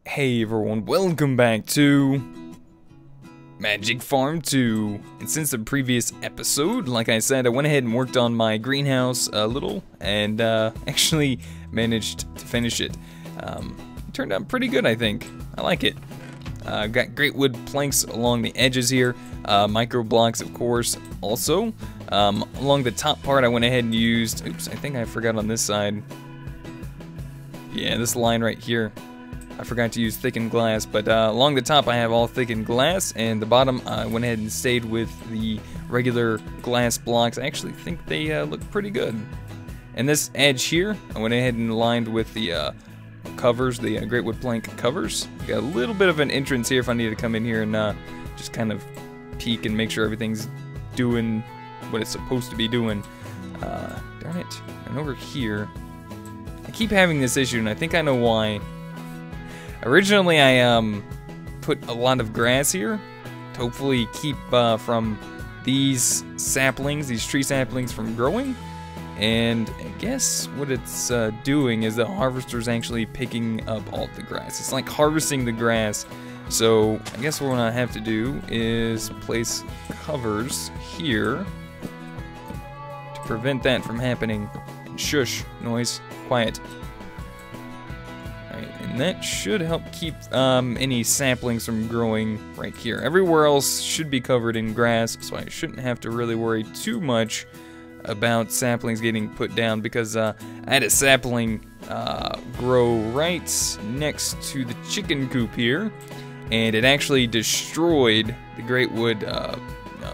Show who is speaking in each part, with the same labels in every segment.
Speaker 1: Hey everyone, welcome back to Magic Farm 2. And since the previous episode, like I said, I went ahead and worked on my greenhouse a little and actually managed to finish it. It turned out pretty good, I think. I like it. I've got great wood planks along the edges here, micro blocks of course also. Along the top part I went ahead and used, oops, I think I forgot on this side. Yeah, this line right here. I forgot to use thickened glass, but along the top I have all thickened glass, and the bottom I went ahead and stayed with the regular glass blocks. I actually think they look pretty good. And this edge here, I went ahead and lined with the covers, the great wood plank covers. Got a little bit of an entrance here if I need to come in here and just kind of peek and make sure everything's doing what it's supposed to be doing. Darn it. And over here, I keep having this issue, and I think I know why. Originally, I put a lot of grass here to hopefully keep from these saplings, these tree saplings from growing. And I guess what it's doing is the harvester's actually picking up all the grass. It's like harvesting the grass. So I guess what I have to do is place covers here to prevent that from happening. Shush, noise, quiet. And that should help keep any saplings from growing right here. Everywhere else should be covered in grass, so I shouldn't have to really worry too much about saplings getting put down, because I had a sapling grow right next to the chicken coop here, and it actually destroyed the great wood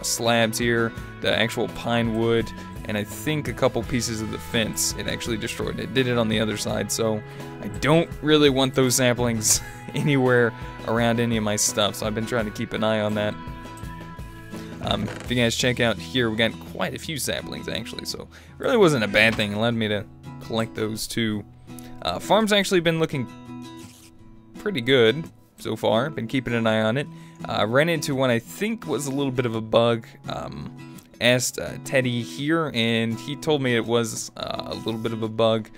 Speaker 1: slabs here, the actual pine wood, and I think a couple pieces of the fence it actually destroyed. It did it on the other side, so I don't really want those saplings anywhere around any of my stuff, so I've been trying to keep an eye on that. If you guys check out here, we got quite a few saplings actually, so it really wasn't a bad thing. It allowed me to collect those too. Farm's actually been looking pretty good so far. Been keeping an eye on it. Ran into what I think was a little bit of a bug. Asked Teddy here, and he told me it was a little bit of a bug,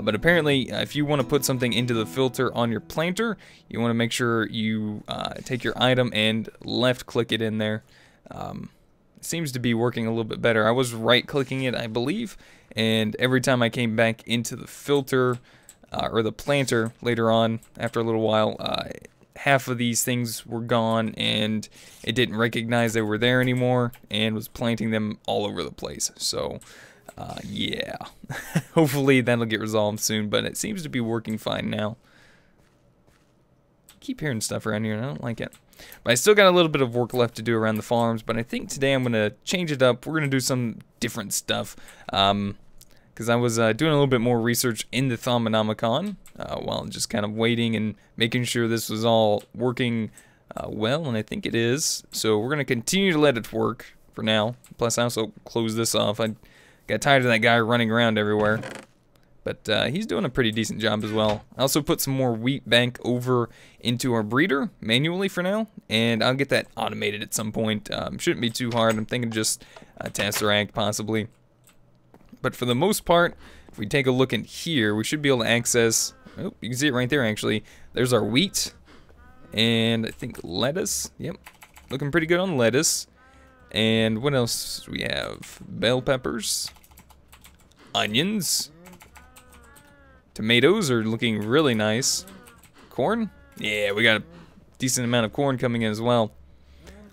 Speaker 1: but apparently if you want to put something into the filter on your planter, you want to make sure you take your item and left click it in there. It seems to be working a little bit better. I was right clicking it, I believe, and every time I came back into the filter or the planter later on after a little while, half of these things were gone, and it didn't recognize they were there anymore and was planting them all over the place. So yeah, hopefully that'll get resolved soon, but it seems to be working fine now. Keep hearing stuff around here and I don't like it, but I still got a little bit of work left to do around the farms. But I think today I'm gonna change it up. We're gonna do some different stuff, because I was doing a little bit more research in the Thaumanomicon while just kind of waiting and making sure this was all working well, and I think it is. So we're going to continue to let it work for now. Plus I also closed this off. I got tired of that guy running around everywhere. But he's doing a pretty decent job as well. I also put some more wheat bank over into our breeder manually for now, and I'll get that automated at some point. Shouldn't be too hard. I'm thinking just a Tesseract possibly. But for the most part, if we take a look in here, we should be able to access, oh, you can see it right there actually. There's our wheat, and I think lettuce, yep, looking pretty good on lettuce. And what else do we have? Bell peppers, onions, tomatoes are looking really nice. Corn, yeah, we got a decent amount of corn coming in as well.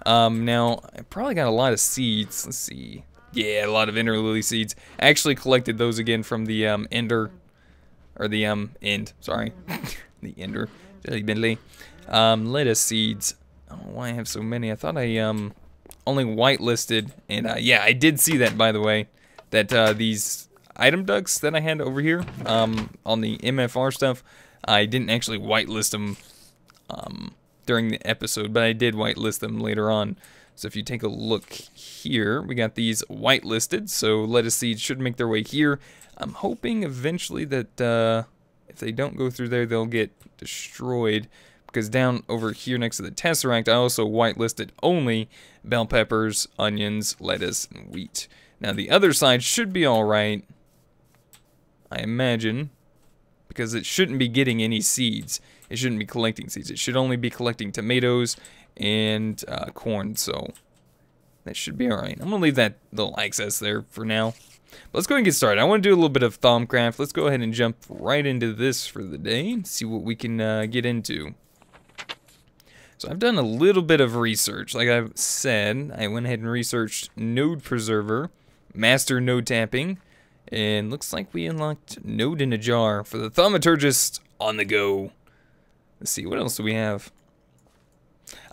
Speaker 1: Now, I probably got a lot of seeds, let's see. Yeah, a lot of ender lily seeds. I actually collected those again from the end, sorry. The ender, jelly Bentley. Lettuce seeds. I don't know why I have so many. I thought I only whitelisted, and yeah, I did see that, by the way, that these item ducks that I had over here on the MFR stuff, I didn't actually whitelist them during the episode, but I did whitelist them later on. So if you take a look here, we got these whitelisted, so lettuce seeds should make their way here. I'm hoping eventually that if they don't go through there, they'll get destroyed, because down over here next to the Tesseract, I also whitelisted only bell peppers, onions, lettuce, and wheat. Now the other side should be alright, I imagine, because it shouldn't be getting any seeds. It shouldn't be collecting seeds. It should only be collecting tomatoes and corn, so that should be alright. I'm going to leave that little access there for now. But let's go ahead and get started. I want to do a little bit of Thaumcraft. Let's go ahead and jump right into this for the day and see what we can get into. So I've done a little bit of research. Like I've said, I went ahead and researched Node Preserver, Master Node Tapping, and looks like we unlocked Node in a Jar for the Thaumaturgist on the go. Let's see, what else do we have?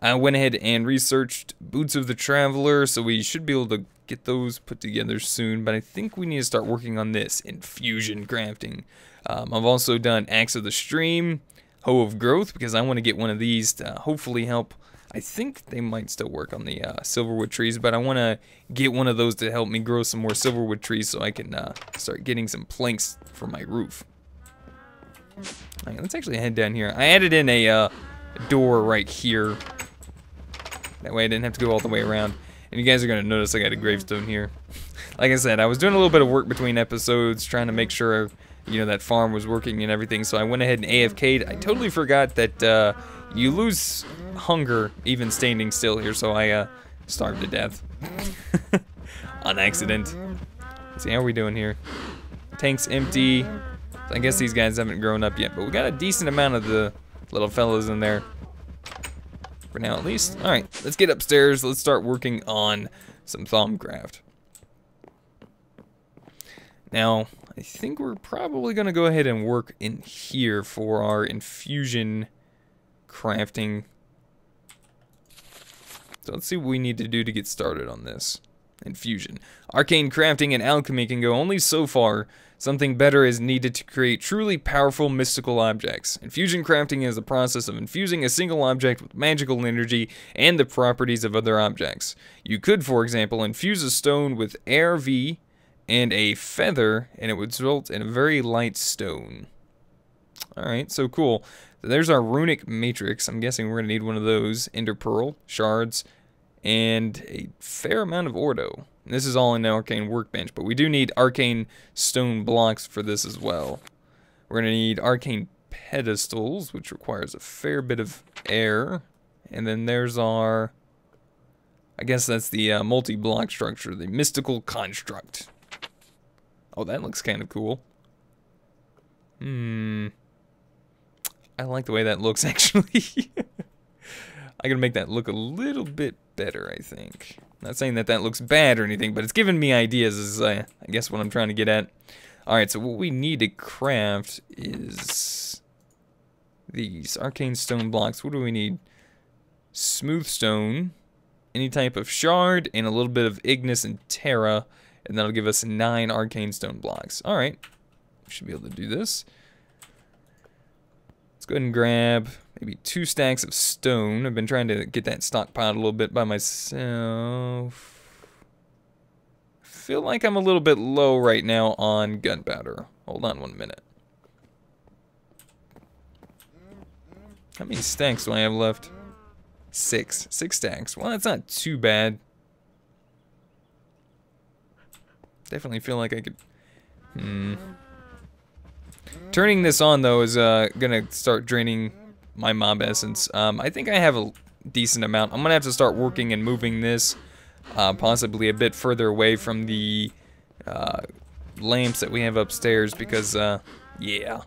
Speaker 1: I went ahead and researched Boots of the Traveler, so we should be able to get those put together soon, but I think we need to start working on this, Infusion crafting. I've also done Axe of the Stream, Hoe of Growth, because I want to get one of these to hopefully help. I think they might still work on the silverwood trees, but I want to get one of those to help me grow some more silverwood trees so I can start getting some planks for my roof. Alright, let's actually head down here. I added in a door right here. That way I didn't have to go all the way around. And you guys are going to notice I got a gravestone here. Like I said, I was doing a little bit of work between episodes, trying to make sure, you know, that farm was working and everything. So I went ahead and AFK'd. I totally forgot that you lose hunger even standing still here. So I starved to death. On accident. Let's see, how are we doing here? Tank's empty. I guess these guys haven't grown up yet. But we got a decent amount of the little fellas in there. For now, at least. Alright, let's get upstairs. Let's start working on some Thaumcraft. Now, I think we're probably going to go ahead and work in here for our Infusion crafting. So let's see what we need to do to get started on this. Infusion. Arcane crafting and alchemy can go only so far. Something better is needed to create truly powerful mystical objects. Infusion crafting is the process of infusing a single object with magical energy and the properties of other objects. You could, for example, infuse a stone with air V and a feather, and it would result in a very light stone. Alright, so cool. So there's our runic matrix. I'm guessing we're going to need one of those. Ender pearl, shards, and a fair amount of ordo. This is all in the arcane workbench, but we do need arcane stone blocks for this as well. We're going to need arcane pedestals, which requires a fair bit of air. And then there's our, I guess that's the multi-block structure, the mystical construct. Oh, that looks kind of cool. I like the way that looks, actually. I'm going to make that look a little bit better, I think. Not saying that that looks bad or anything, but it's giving me ideas is, I guess, what I'm trying to get at. Alright, so what we need to craft is these arcane stone blocks. What do we need? Smooth stone, any type of shard, and a little bit of ignis and terra, and that'll give us 9 arcane stone blocks. Alright, should be able to do this. Let's go ahead and grab maybe 2 stacks of stone. I've been trying to get that stockpiled a little bit by myself. I feel like I'm a little bit low right now on gunpowder. Hold on 1 minute. How many stacks do I have left? 6. 6 stacks. Well, that's not too bad. Definitely feel like I could... Turning this on, though, is gonna start draining my mob essence. I think I have a decent amount. I'm gonna have to start working and moving this possibly a bit further away from the lamps that we have upstairs because, yeah,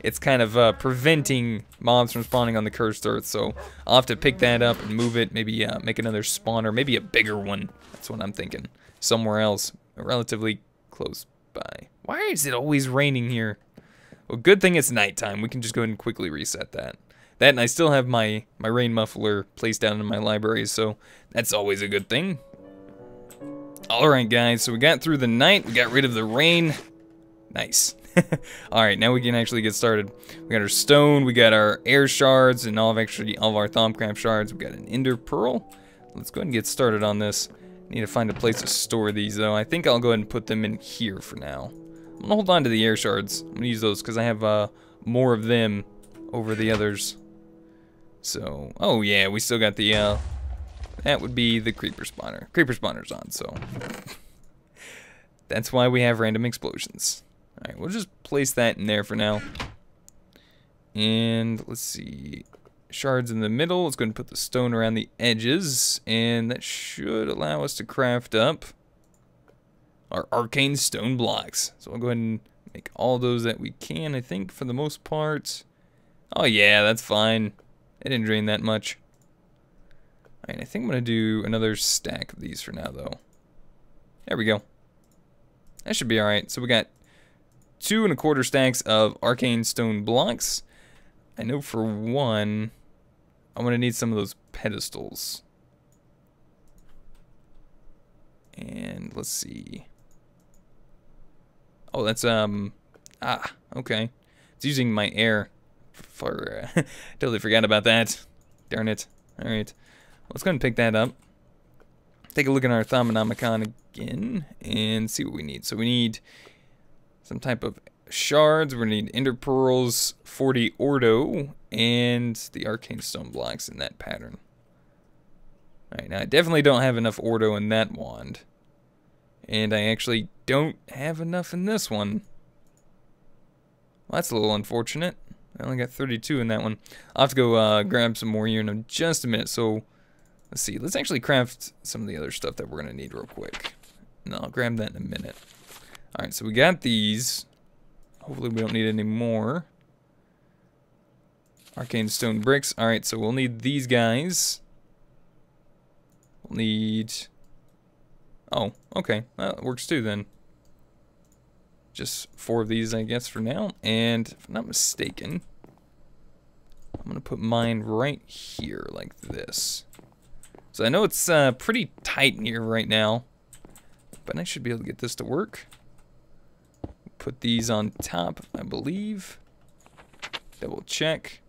Speaker 1: it's kind of preventing mobs from spawning on the cursed earth. So I'll have to pick that up and move it, maybe make another spawner, maybe a bigger one. That's what I'm thinking. Somewhere else, relatively close by. Why is it always raining here? Well, good thing it's nighttime. We can just go ahead and quickly reset that. That, and I still have my rain muffler placed down in my library, so that's always a good thing. Alright, guys, so we got through the night. We got rid of the rain. Nice. Alright, now we can actually get started. We got our stone, we got our air shards, and all of our Thaumcraft shards. We got an ender pearl. Let's go ahead and get started on this. Need to find a place to store these, though. I think I'll go ahead and put them in here for now. I'm gonna hold on to the air shards. I'm gonna use those because I have more of them over the others. So, oh yeah, we still got the, that would be the creeper spawner. Creeper spawner's on, so. That's why we have random explosions. Alright, we'll just place that in there for now. And let's see. Shards in the middle. Let's go ahead and put the stone around the edges. And that should allow us to craft up our arcane stone blocks. So we'll go ahead and make all those that we can, I think, for the most part. Oh yeah, that's fine. It didn't drain that much. Alright, I think I'm going to do another stack of these for now, though. There we go. That should be alright. So we got 2 1/4 stacks of arcane stone blocks. I know for one, I'm going to need some of those pedestals. And let's see. Oh, that's, okay. It's using my air for, totally forgot about that. Darn it. Alright. Let's go ahead and pick that up. Take a look at our Thaumanomicon again and see what we need. So we need some type of shards. We're going to need ender pearls, 40 ordo, and the arcane stone blocks in that pattern. Alright, now I definitely don't have enough ordo in that wand. And I actually don't have enough in this one. Well, that's a little unfortunate. I only got 32 in that one. I'll have to go grab some more here in just a minute. So, let's see. Let's actually craft some of the other stuff that we're going to need real quick. And I'll grab that in a minute. Alright, so we got these. Hopefully we don't need any more. Arcane stone bricks. Alright, so we'll need these guys. We'll need... Oh, okay. Well, that works too then. Just 4 of these, I guess, for now. And if I'm not mistaken, I'm going to put mine right here like this. So I know it's pretty tight in here right now, but I should be able to get this to work. Put these on top, I believe. Double check.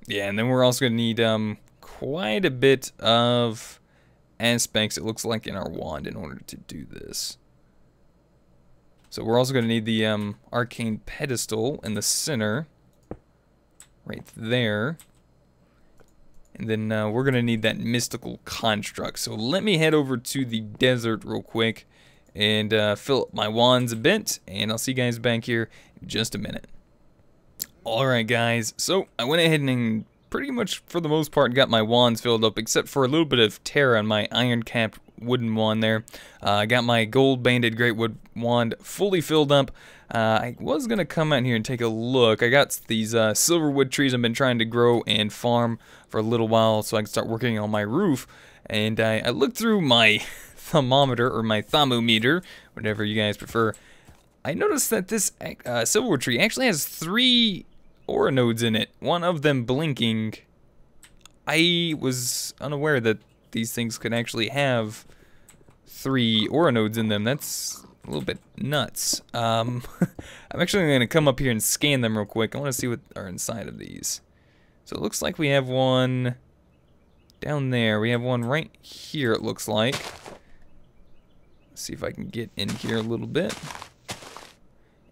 Speaker 1: Yeah, and then we're also going to need quite a bit of aspects, it looks like, in our wand in order to do this. So we're also going to need the arcane pedestal in the center. Right there. And then we're going to need that mystical construct. So let me head over to the desert real quick and fill up my wands a bit. And I'll see you guys back here in just a minute. Alright guys, so I went ahead and pretty much for the most part got my wands filled up, except for a little bit of tear on my iron capped wooden wand there. I got my gold banded great wood wand fully filled up. I was going to come out here and take a look. I got these silverwood trees I've been trying to grow and farm for a little while so I can start working on my roof. And I looked through my thermometer, or my thermometer, whatever you guys prefer. I noticed that this silverwood tree actually has 3 aura nodes in it, one of them blinking. I was unaware that these things could actually have 3 aura nodes in them. That's a little bit nuts. I'm actually going to come up here and scan them real quick. I want to see what are inside of these. So it looks like we have one down there. We have one right here, it looks like. Let's see if I can get in here a little bit.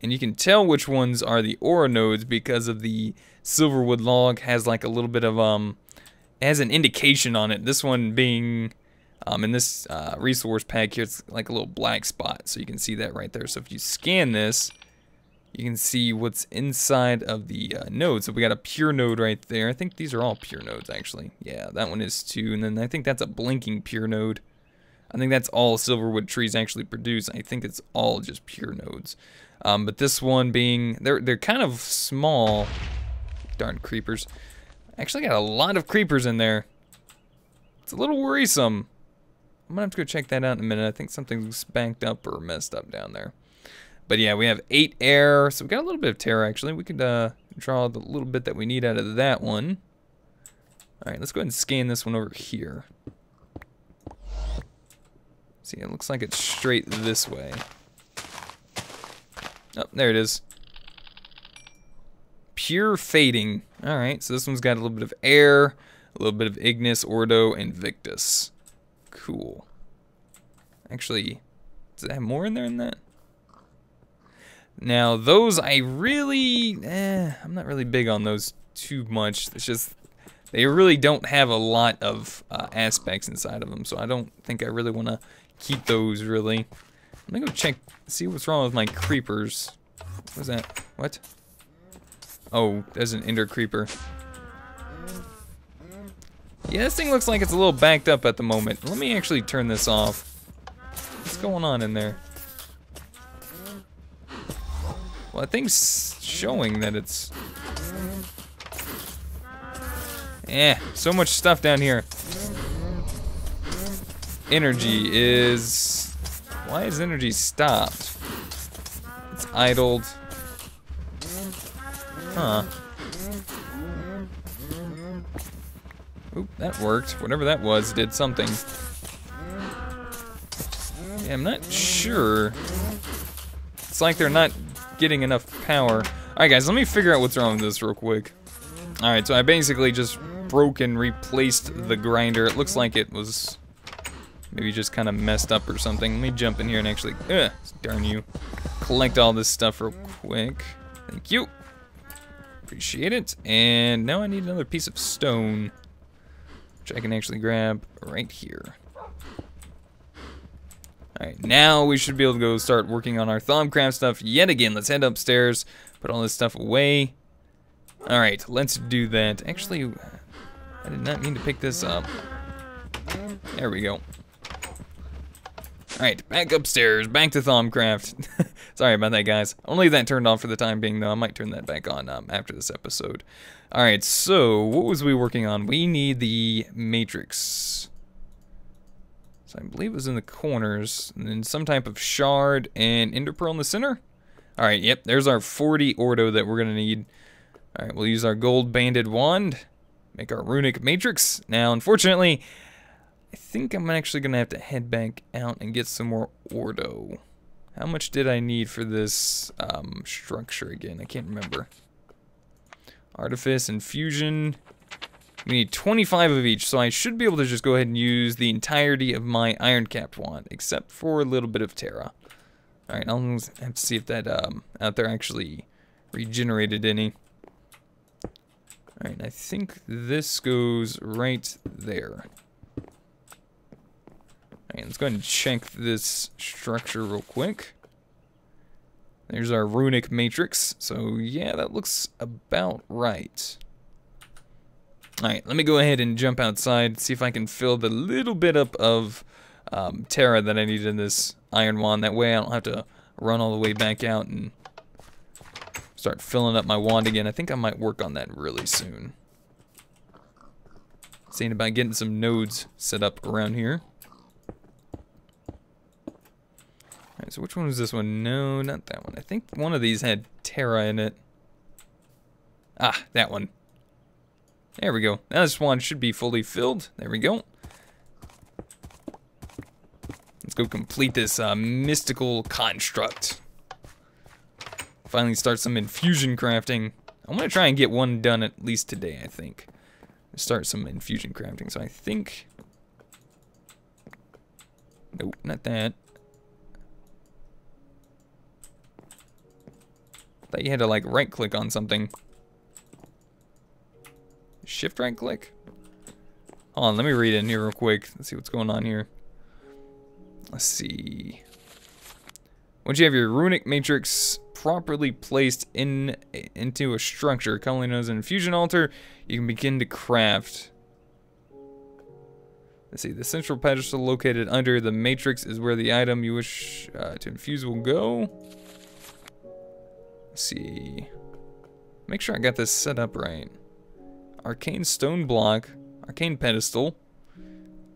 Speaker 1: And you can tell which ones are the aura nodes because of the silverwood log has like a little bit of it has an indication on it. This one being in this resource pack here, it's like a little black spot, so you can see that right there. So if you scan this, you can see what's inside of the node. So we got a pure node right there. I think these are all pure nodes actually. Yeah, that one is too. And then I think that's a blinking pure node. I think that's all silverwood trees actually produce. I think it's all just pure nodes. But this one being, they're kind of small. Darn creepers. Actually got a lot of creepers in there. It's a little worrisome. I'm gonna have to go check that out in a minute. I think something's banked up or messed up down there. But yeah, we have 8 air, so we got a little bit of terror actually. We could draw the little bit that we need out of that one. Alright, let's go ahead and scan this one over here. See, it looks like it's straight this way. Oh, there it is. Pure fading. Alright, so this one's got a little bit of air, a little bit of Ignis, Ordo, and Victus. Cool. Actually, does it have more in there than that? Now, those I really, I'm not really big on those too much. It's just, they really don't have a lot of aspects inside of them, so I don't think I really want to keep those really. I'm Let me go check, see what's wrong with my creepers. What was that? What? Oh, there's an ender creeper. Yeah, this thing looks like it's a little backed up at the moment. Let me actually turn this off. What's going on in there? Well, I think showing that it's... Yeah, so much stuff down here. Energy is... Why is energy stopped? It's idled. Huh. Oop, that worked. Whatever that was did something. Yeah, I'm not sure. It's like they're not getting enough power. Alright guys, let me figure out what's wrong with this real quick. Alright, so I basically just broke and replaced the grinder. It looks like it was maybe just kind of messed up or something. Let me jump in here and actually, darn you, collect all this stuff real quick. Thank you. Appreciate it. And now I need another piece of stone, which I can actually grab right here. Alright, now we should be able to go start working on our Thaumcraft stuff yet again. Let's head upstairs, put all this stuff away. Alright, let's do that. Actually, I did not mean to pick this up. There we go. Alright, back upstairs, back to Thaumcraft. Sorry about that, guys. I'll leave that turned off for the time being, though. I might turn that back on after this episode. Alright, so what was we working on? We need the matrix. So I believe it was in the corners, and then some type of shard and ender pearl in the center. Alright, yep, there's our 40 ordo that we're gonna need. Alright, we'll use our gold banded wand, make our runic matrix. Now, unfortunately, I think I'm actually gonna have to head back out and get some more ordo. How much did I need for this structure again? I can't remember. Artifice, infusion. We need 25 of each, so I should be able to just go ahead and use the entirety of my iron-capped wand, except for a little bit of Terra. Alright, I'll have to see if that out there actually regenerated any. Alright, I think this goes right there. Alright, let's go ahead and check this structure real quick. There's our runic matrix, so yeah, that looks about right. Alright, let me go ahead and jump outside, see if I can fill the little bit up of Terra that I need in this iron wand. That way I don't have to run all the way back out and start filling up my wand again. I think I might work on that really soon. Seeing about getting some nodes set up around here. Alright, so which one was this one? No, not that one. I think one of these had Terra in it. Ah, that one. There we go. Now this wand should be fully filled. There we go. Let's go complete this mystical construct. Finally start some infusion crafting. I'm going to try and get one done at least today, I think. Start some infusion crafting. So I think... Nope, not that. I thought you had to, like, right-click on something. Shift right click? Hold on, let me read in here real quick. Let's see what's going on here. Let's see. Once you have your runic matrix properly placed into a structure, commonly known as an infusion altar, you can begin to craft. Let's see, the central pedestal located under the matrix is where the item you wish to infuse will go. Let's see. Make sure I got this set up right. Arcane stone block, arcane pedestal,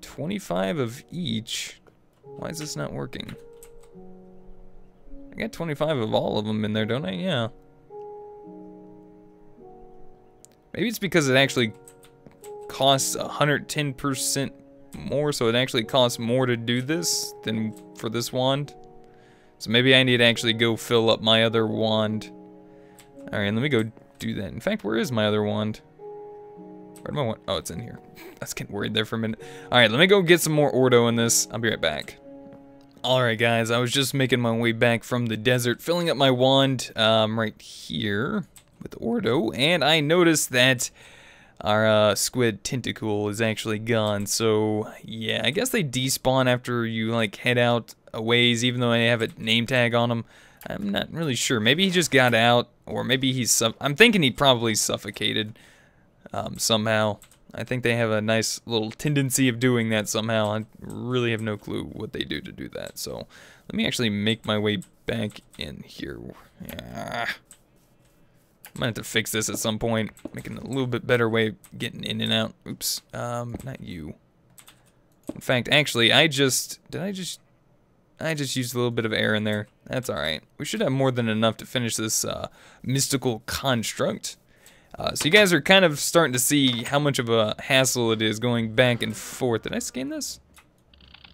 Speaker 1: 25 of each. Why is this not working? I got 25 of all of them in there, don't I? Yeah. Maybe it's because it actually costs 110% more, so it actually costs more to do this than for this wand. So maybe I need to actually go fill up my other wand. Alright, let me go do that. In fact, where is my other wand? Where'd my wand? Oh, it's in here. I was getting worried there for a minute. Alright, let me go get some more ordo in this. I'll be right back. Alright guys, I was just making my way back from the desert, filling up my wand right here with ordo, and I noticed that our squid tentacle is actually gone. So yeah, I guess they despawn after you like head out a ways, even though I have a name tag on him. I'm not really sure. Maybe he just got out, or maybe he's... I'm thinking he probably suffocated somehow. I think they have a nice little tendency of doing that somehow. I really have no clue what they do to do that. So let me actually make my way back in here. Yeah. I'm gonna have to fix this at some point. Making a little bit better way of getting in and out. Oops. Not you. In fact, actually, I just used a little bit of air in there. That's alright. We should have more than enough to finish this mystical construct. So you guys are kind of starting to see how much of a hassle it is going back and forth. Did I scan this?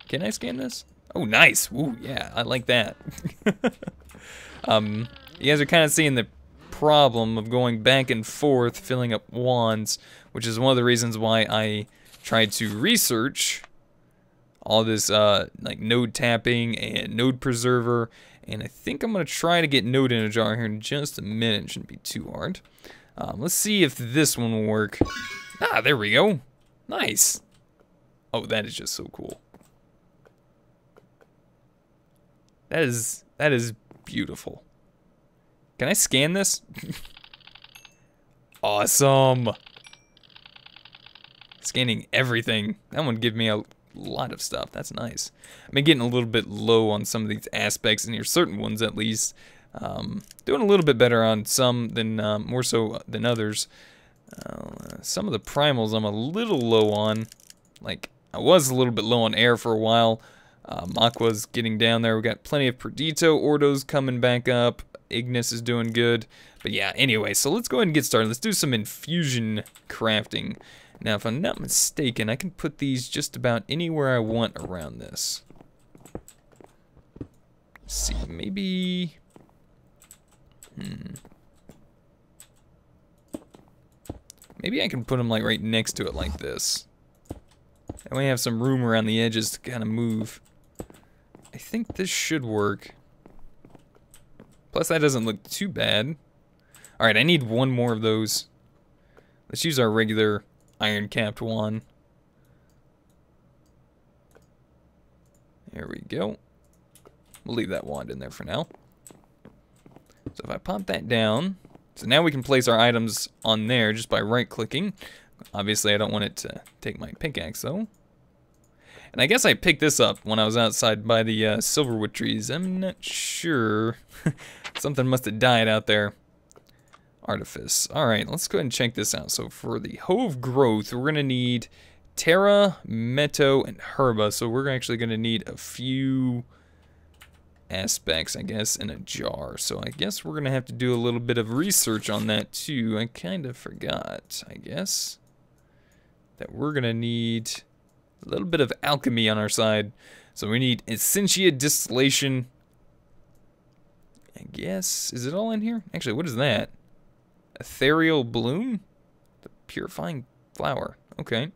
Speaker 1: Can I scan this? Oh, nice. Ooh, yeah, I like that. You guys are kind of seeing the problem of going back and forth, filling up wands, which is one of the reasons why I tried to research all this like node tapping and node preserver, and I think I'm gonna try to get node in a jar here in just a minute. It shouldn't be too hard. Let's see if this one will work. Ah, there we go. Nice. Oh, that is just so cool. That is beautiful. Can I scan this? Awesome. Scanning everything. That one give me a lot of stuff. That's nice. I've been getting a little bit low on some of these aspects in here, certain ones at least. Doing a little bit better on some than more so than others. Some of the primals I'm a little low on. Like, I was a little bit low on air for a while. Aqua's getting down there. We got plenty of Perdito. Ordo's coming back up. Ignis is doing good. But yeah, anyway, so let's go ahead and get started. Let's do some infusion crafting. Now, if I'm not mistaken, I can put these just about anywhere I want around this. Let's see, maybe... Maybe I can put them like right next to it like this. And we have some room around the edges to kind of move. I think this should work. Plus that doesn't look too bad. Alright, I need one more of those. Let's use our regular iron capped wand. There we go. We'll leave that wand in there for now. So if I pop that down, so now we can place our items on there just by right-clicking. Obviously, I don't want it to take my pickaxe, though. And I guess I picked this up when I was outside by the silverwood trees. I'm not sure. Something must have died out there. Artifice. Alright, let's go ahead and check this out. So for the Hoe of Growth, we're going to need Terra, Meto, and Herba. So we're actually going to need a few aspects, I guess, in a jar. So I guess we're gonna have to do a little bit of research on that too. I kind of forgot, I guess, that we're gonna need a little bit of alchemy on our side. So we need Essentia Distillation. I guess, is it all in here? Actually, what is that? Ethereal Bloom? The Purifying Flower. Okay.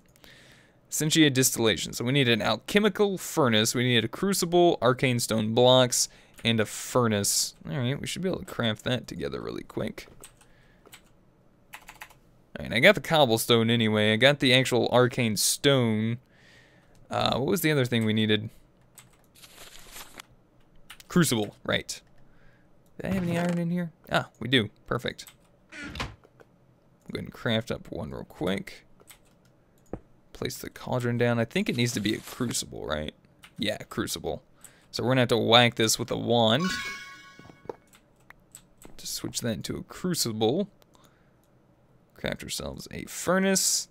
Speaker 1: Essentia Distillation. So we need an alchemical furnace, we need a crucible, arcane stone blocks, and a furnace. Alright, we should be able to craft that together really quick. Alright, I got the cobblestone anyway. I got the actual arcane stone. What was the other thing we needed? Crucible, right. Did I have any iron in here? Ah, we do. Perfect. Go ahead and craft up one real quick. Place the cauldron down. I think it needs to be a crucible, right? Yeah, crucible. So we're gonna have to whack this with a wand to switch that into a crucible. Craft ourselves a furnace,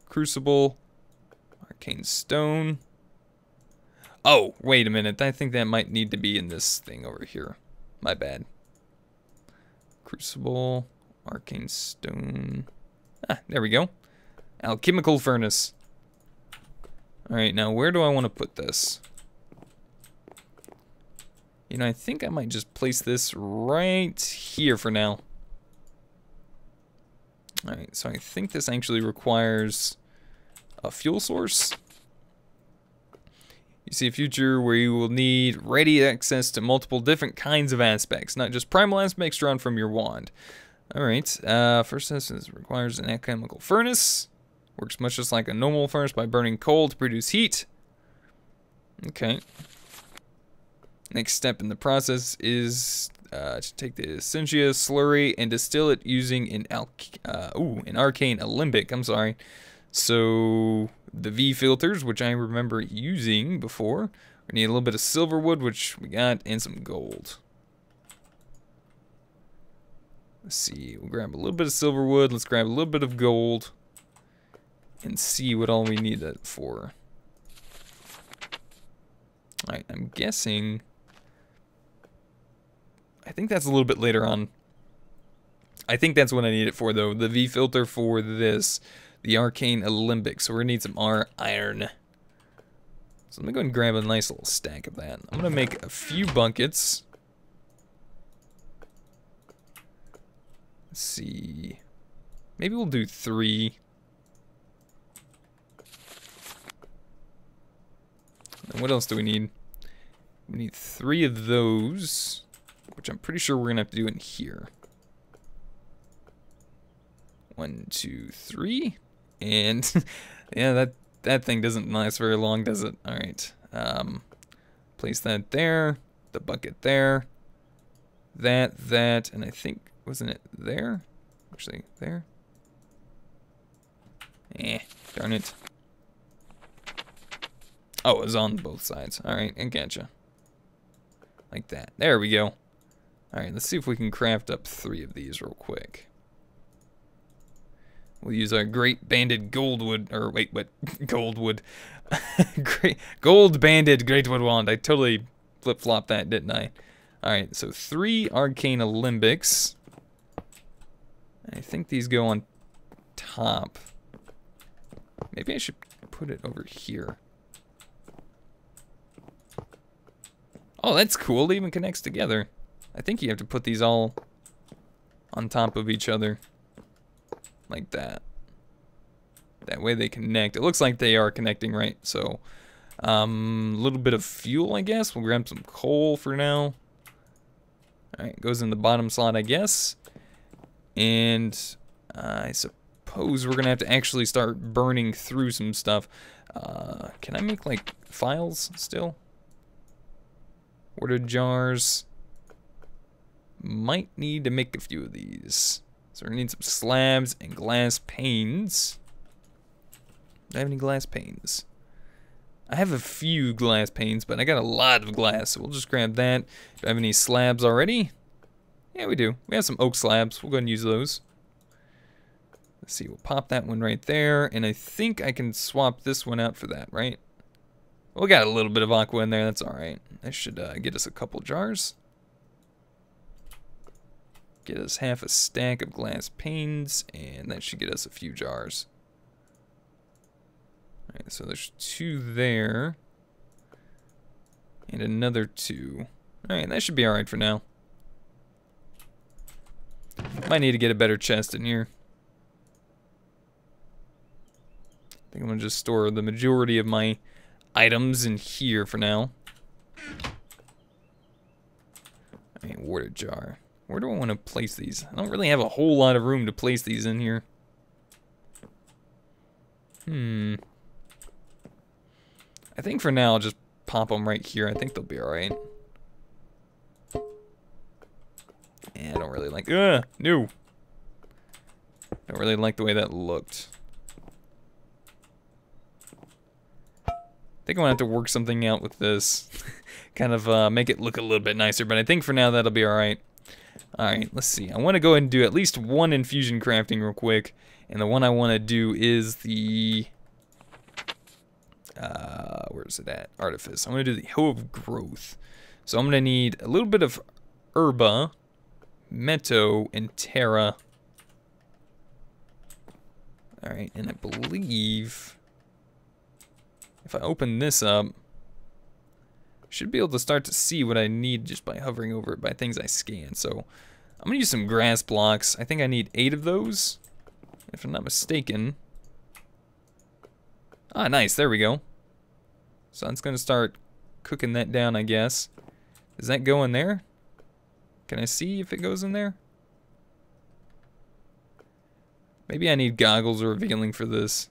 Speaker 1: crucible, arcane stone. Oh, wait a minute. I think that might need to be in this thing over here. My bad. Crucible, arcane stone. Ah, there we go. Alchemical furnace. Alright, now where do I want to put this? You know, I think I might just place this right here for now. Alright, so I think this actually requires a fuel source. You see a future where you will need ready access to multiple different kinds of aspects, not just primal aspects drawn from your wand. Alright, first instance requires an alchemical furnace. Works much just like a normal furnace by burning coal to produce heat. Okay. Next step in the process is to take the Essentia slurry and distill it using an arcane alembic. I'm sorry. So the V filters, which I remember using before. We need a little bit of silver wood, which we got, and some gold. Let's see. We'll grab a little bit of silver wood. Let's grab a little bit of gold, and see what all we need that for. All right. I'm guessing. I think that's a little bit later on. I think that's what I need it for, though. The V filter for this. The arcane alembic. So we're going to need some iron. So let me go and grab a nice little stack of that. I'm going to make a few buckets. Let's see. Maybe we'll do 3. And what else do we need? We need 3 of those, which I'm pretty sure we're going to have to do in here. 1, 2, 3. And yeah, that thing doesn't last very long, does it? All right. Place that there. The bucket there. That, and I think, wasn't it there? Actually, there. Darn it. Oh, it was on both sides. All right, I gotcha. Like that. There we go. All right, let's see if we can craft up 3 of these real quick. We'll use our great banded goldwood, or wait, what? Goldwood. Great gold banded greatwood wand. I totally flip-flopped that, didn't I? Alright, so 3 arcane alembics. I think these go on top. Maybe I should put it over here. Oh, that's cool. It even connects together. I think you have to put these all on top of each other. Like that. That way they connect. It looks like they are connecting, right? So, a little bit of fuel, I guess. We'll grab some coal for now. Alright, goes in the bottom slot, I guess. And I suppose we're going to have to actually start burning through some stuff. Can I make, like, files still? Water jars. Might need to make a few of these. So we need some slabs and glass panes. Do I have any glass panes? I have a few glass panes, but I got a lot of glass, so we'll just grab that. Do I have any slabs already? Yeah, we do. We have some oak slabs. We'll go ahead and use those. Let's see, we'll pop that one right there, and I think I can swap this one out for that, right? We got a little bit of aqua in there, that's alright. That should get us a couple jars. Get us half a stack of glass panes, and that should get us a few jars. Alright, so there's 2 there. And another 2. Alright, that should be alright for now. Might need to get a better chest in here. I think I'm going to just store the majority of my items in here for now. Alright, water jar. Where do I want to place these? I don't really have a whole lot of room to place these in here. I think for now I'll just pop them right here. I think they'll be alright. Yeah, I don't really like... no! Don't really like the way that looked. I think I'm gonna have to work something out with this. Kind of make it look a little bit nicer, but I think for now that'll be alright. Alright, let's see. I want to go ahead and do at least one infusion crafting real quick. And the one I want to do is the... where is it at? Artifice. I'm going to do the Hoe of Growth. So I'm going to need a little bit of Herba, Meto, and Terra. Alright, and I believe... if I open this up... should be able to start to see what I need just by hovering over it by things I scan. So I'm going to use some grass blocks. I think I need 8 of those, if I'm not mistaken. Ah, nice. There we go. So it's going to start cooking that down, I guess. Does that go in there? Can I see if it goes in there? Maybe I need goggles or revealing for this.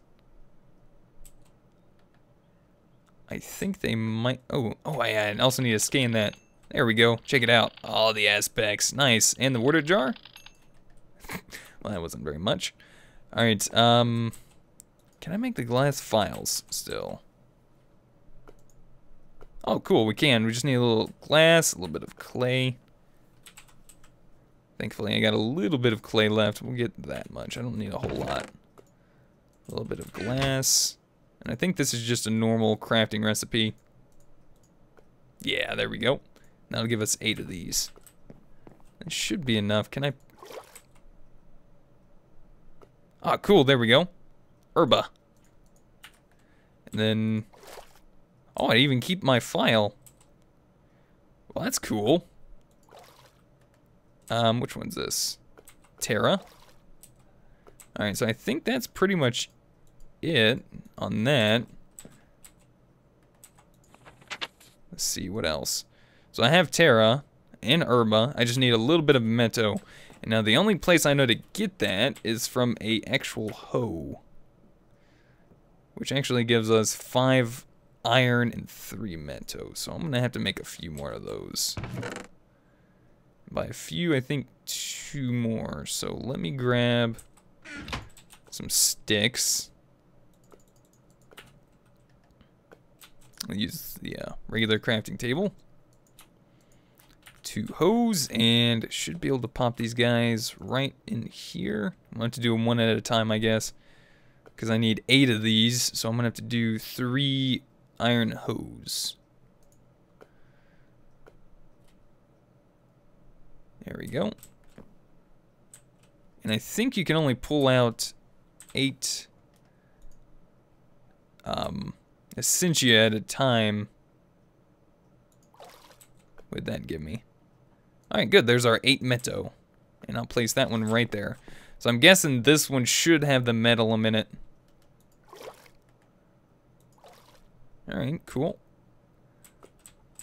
Speaker 1: I think they might... Oh, I also need to scan that. There we go. Check it out. All the aspects. Nice. And the water jar? Well, that wasn't very much. Alright, can I make the glass files still? Oh, cool, we can. We just need a little glass, a little bit of clay. Thankfully, I got a little bit of clay left. We'll get that much. I don't need a whole lot. A little bit of glass. And I think this is just a normal crafting recipe. Yeah, there we go. That'll give us 8 of these. That should be enough. Can I... Ah, cool, there we go. Herba. And then... Oh, I even keep my file. Well, that's cool. Which one's this? Terra. Alright, so I think that's pretty much it on that. Let's see, what else? So I have Terra and Herba. I just need a little bit of Meto. And now the only place I know to get that is from a actual hoe. Which actually gives us 5 iron and 3 Meto. So I'm gonna have to make a few more of those. By a few, I think 2 more. So let me grab some sticks. I'll use the regular crafting table. 2 hoes, and should be able to pop these guys right in here. I'm going to have to do them one at a time, I guess, because I need 8 of these, so I'm going to have to do 3 iron hoes. There we go. And I think you can only pull out 8 essentia at a time. What would that give me? Alright, good. There's our 8 Meto. And I'll place that one right there. So I'm guessing this one should have the metal in it. Alright, cool.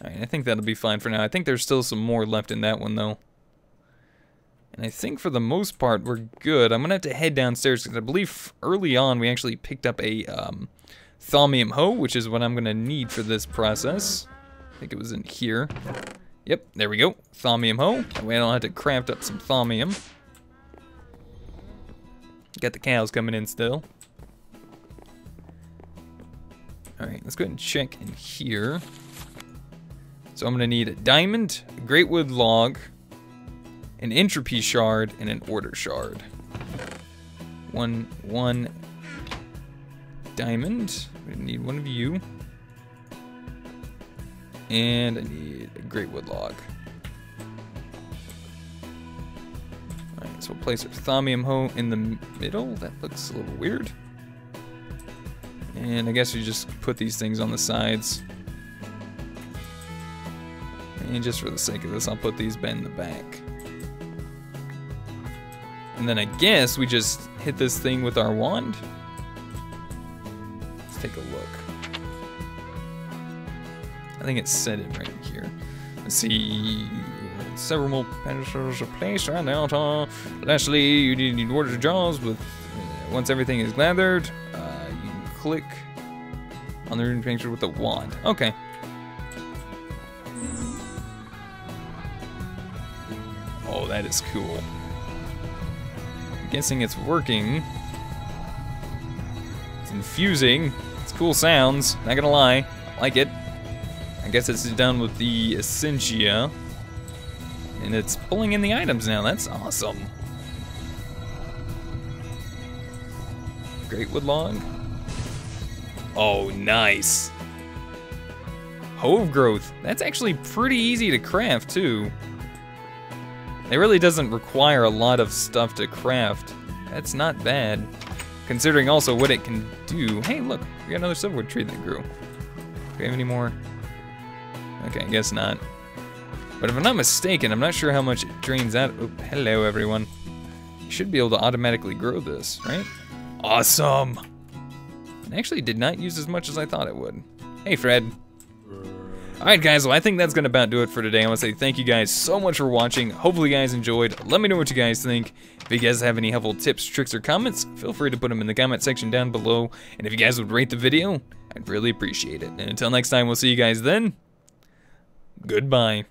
Speaker 1: Alright, I think that'll be fine for now. I think there's still some more left in that one, though. And I think for the most part, we're good. I'm going to have to head downstairs, because I believe early on we actually picked up a Thaumium hoe, which is what I'm going to need for this process. I think it was in here. Yep, there we go. Thaumium hoe. That way I don't have to craft up some thaumium. Got the cows coming in still. Alright, let's go ahead and check in here. So I'm going to need a diamond, a great wood log, an entropy shard, and an order shard. One diamond. We need one of you. And I need a great wood log. Alright, so we'll place our Thaumium hoe in the middle. That looks a little weird. And I guess you just put these things on the sides. And just for the sake of this, I'll put these in the back. And then I guess we just hit this thing with our wand. Let's take a look. I think it's set in right here. Let's see. Several more pedestals are placed around the altar. Lastly, you need water jars with. Once everything is gathered, you can click on the rune picture with the wand. Okay. Oh, that is cool. I'm guessing it's working. It's infusing. It's cool sounds. Not gonna lie, like it. I guess it's done with the essentia. And it's pulling in the items now. That's awesome. Great wood log. Oh, nice. Hoe of growth. That's actually pretty easy to craft, too. It really doesn't require a lot of stuff to craft. That's not bad. Considering also what it can do. Hey, look. We got another silverwood tree that grew. Do we have any more? Okay, I guess not. But if I'm not mistaken, I'm not sure how much it drains out. Oh, hello, everyone. You should be able to automatically grow this, right? Awesome! It actually did not use as much as I thought it would. Hey, Fred. Alright, guys, well, I think that's gonna about do it for today. I want to say thank you guys so much for watching. Hopefully you guys enjoyed. Let me know what you guys think. If you guys have any helpful tips, tricks, or comments, feel free to put them in the comment section down below. And if you guys would rate the video, I'd really appreciate it. And until next time, we'll see you guys then. Goodbye.